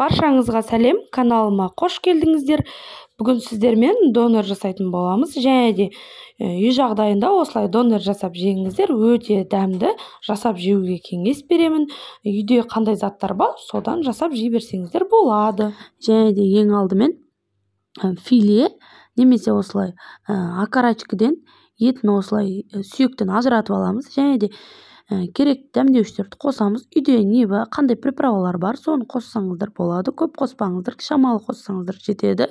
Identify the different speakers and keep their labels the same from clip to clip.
Speaker 1: Баршаңызға сәлем, каналыма қош келдіңіздер. Бүгін сіздермен донор жасайтын боламыз. Және де үй жағдайында осылай донор жасап жеңіңіздер. Өте дәмді, жасап жеуге кеңес беремін. Үйде қандай заттар бар, содан жасап жей берсеңіздер болады.
Speaker 2: Және де ең алдымен филе немесе осылай окорочкіден етін осылай сүйектен ажыратып аламыз. Және де керек дәмдеуіштерді қосамыз. Үйде қандай приправалар бар, соны қоссаңыздар болады. Көп қоспаңыздар, шамалы қоссаңыздар жетеді.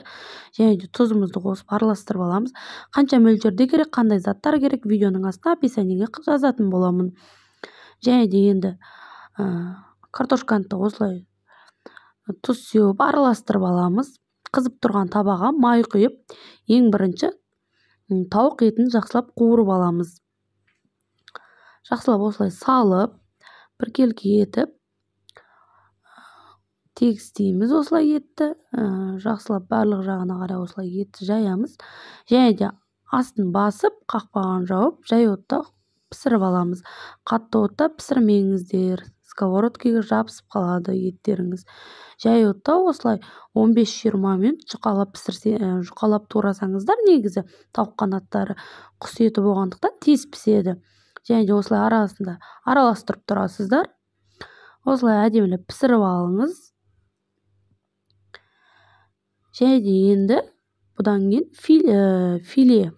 Speaker 2: Және де тұзымызды қосып араластырып аламыз. Қанша мөлшерде керек, қандай заттар керек, видеоның астына описаниеге жазатын боламын. Және де енді картошканы осылай тұз сеуіп араластырып аламыз. Қызып тұрған табаға май құйып, ең бірінші тауық етін жақсылап қуырып аламыз. Жақсылап осылай салып, біркелкі етіп тегістейміз осылай етті. Жақсылап барлық жағына қарай осылай етті жаямыз. Және де астын басып, қақпағын жауып, жай отта пісіріп аламыз. Қатты отта пісірмеңіздер. Сковородкаға жабысып қалады еттеріңіз. Жай отта осылай 15-20 минут жұқалап турасаңыздар, негізі тауық қанаттары құс еті болғандықтан тез піседі. Және де осылай арасында араластырып тұрасыздар. Осылай әдемілеп пісіріп алыңыз. Және де енді бұдан кейін филе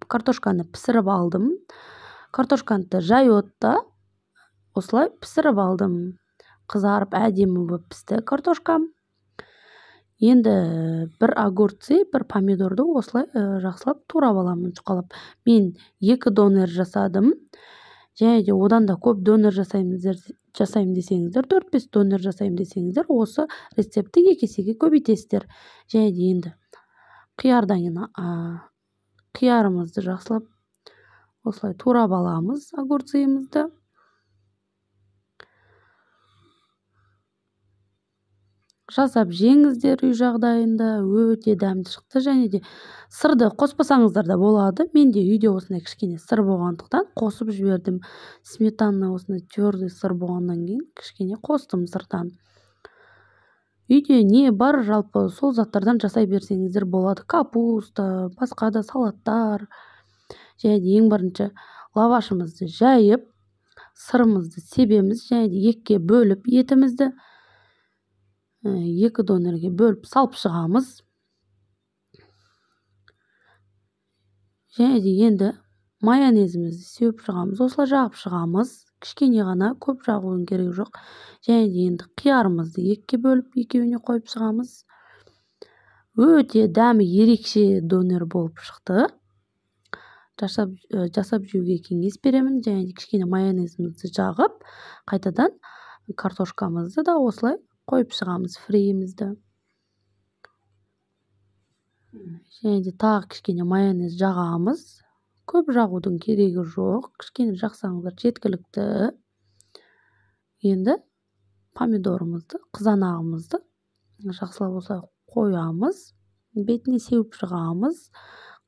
Speaker 2: картошканы пісіріп алдым. Картошканы жай отта осылай пісіріп алдым. Қызарып әдемі болып пісті картошкам. Енді бір огурцы, бір помидорды осылай жақсылап турап аламын, жұқалап. Мен 2 донор жасадым. Және де одан да көп донор жасайым десеңіздер, 4-5 донор жасайым десеңіздер, осы рецепті 2 есеге көбейтесіздер. Және де енді қиярымызды жақсылап осылай турап аламыз, огурцымызды. Жасап жеңіздер үй жағдайында, өте дәмді шықты. Және де сырды қоспасаңыздар да болады. Менде үйде осындай кішкене сыр болғандықтан қосып жібердім. Сметана осындай твердый сыр болғаннан кейін кішкене қостым сырдан. Үйде не бар, жалпы сол заттардан жасай берсеңіздер болады. Капуста, басқа да салаттар. Және де ең бірінші лавашымызды жайып, сырымызды себеміз. Және де 2-ге бөліп етімізді 2 донорге бөліп салып шығамыз. Және де енді майонезімізді сеуіп шығамыз. Осылай жағып шығамыз. Кішкене ғана, көп жағудың керегі жоқ. Және де енді қиярымызды 2-ге бөліп, екеуіне қойып шығамыз. Өте дәмі ерекше донор болып шықты. Жасап жеуге кеңес беремін. Және де кішкене майонезімізді жағып, қайтадан картошкамызды да осылай қойып шығамыз, фрейімізді. Және де тағы кішкене майонез жағамыз. Көп жағудың керегі жоқ. Кішкене жақсаңыздар жеткілікті. Енді помидорымызды, қызанағымызды жақсылап осылай қоямыз. Бетіне сеуіп шығамыз.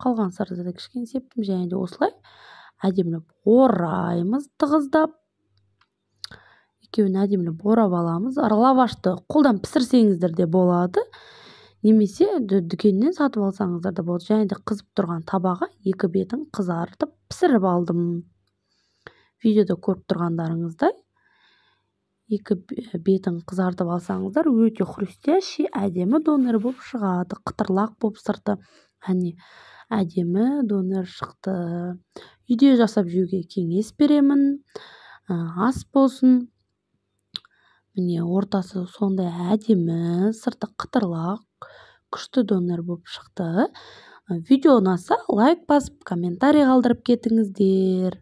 Speaker 2: Қалған сырды да кішкене септім. Және де осылай әдемілеп ораймыз, тығыздап. Екеуін әдемілеп орап аламыз. Лавашты қолдан пісірсеңіздер де болады. Немесе дүкеннен сатып алсаңыздар да болады. Және де қызып тұрған табаға 2 бетін қызартып пісіріп алдым. Видеода көріп тұрғандарыңыздай 2 бетін қызартып алсаңыздар, өте хрустящий, әдемі донор болып шығады. Қытырлақ болып сырты. Әдемі донор шықты. Үйде жасап жеуге кеңес беремін. Ас болсын. Міне ортасы сондай әдемі, сырты қытырлақ, күшті донор болып шықты. Видео ұнаса лайк басып, комментарий қалдырып кетіңіздер.